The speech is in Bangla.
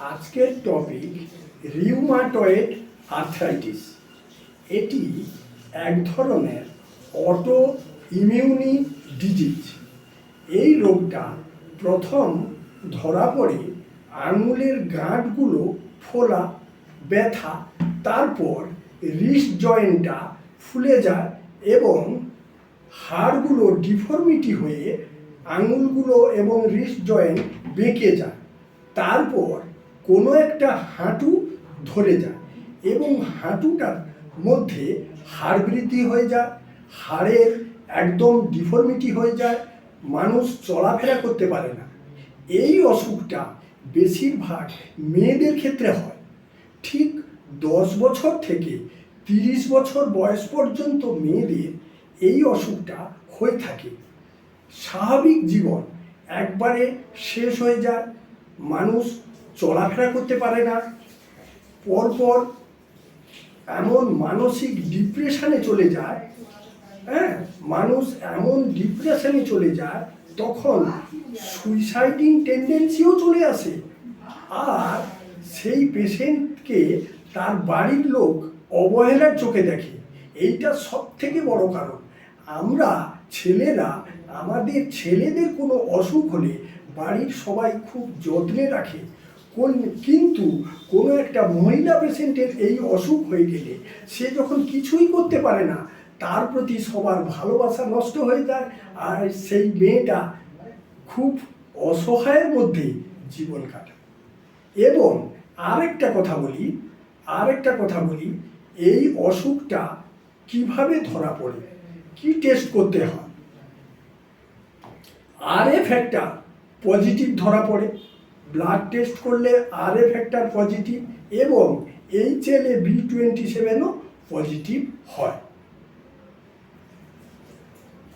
আজকের টপিক রিউমাটয়েড আর্থ্রাইটিস। এটি এক ধরনের অটো ইমিউনি ডিজিজ। এই রোগটা প্রথম ধরা পড়ে আঙুলের গাঁটগুলো ফোলা, ব্যথা, তারপর রিস্ট জয়েন্টটা ফুলে যায় এবং হাড়গুলো ডিফর্মিটি হয়ে আঙুলগুলো এবং রিস্ট জয়েন্ট বেঁকে যায়। তারপর কোনো একটা হাঁটু ধরে যায় এবং হাঁটুটার মধ্যে হাড় বৃদ্ধি হয়ে যায়, হাড়ের একদম ডিফর্মিটি হয়ে যায়, মানুষ চলাফেরা করতে পারে না। এই অসুখটা বেশিরভাগ মেয়েদের ক্ষেত্রে হয়। ঠিক 10 বছর থেকে 30 বছর বয়স পর্যন্ত মেয়েদের এই অসুখটা হয়ে থাকে। স্বাভাবিক জীবন একবারে শেষ হয়ে যায়, মানুষ চলাফেরা করতে পারে না, পরপর এমন মানসিক ডিপ্রেশনে চলে যায়, মানুষ এমন ডিপ্রেশনে চলে যায় তখন সুইসাইডিং টেন্ডেন্সিও চলে আসে। আর সেই পেশেন্টকে তার বাড়ির লোক অবহেলার চোখে দেখে। এইটা সব থেকে বড় কারণ। আমরা ছেলেরা আমাদের ছেলেদের কোনো অসুখ হলে বাড়ির সবাই খুব যত্নে রাখে, কিন্তু কোনো একটা মহিলা পেশেন্টের এই অসুখ হয়ে গেলে সে যখন কিছুই করতে পারে না, তার প্রতি সবার ভালোবাসা নষ্ট হয়ে যায়, আর সেই মেয়েটা খুব অসহায়ের মধ্যে জীবন কাটায়। এবং আরেকটা কথা বলি, এই অসুখটা কিভাবে ধরা পড়ে, কি টেস্ট করতে হয়। RA ফ্যাক্টর পজিটিভ ধরা পড়ে, ব্লাড টেস্ট করলে RA ফ্যাক্টর পজিটিভ এবং HLA-B27ও পজিটিভ হয়।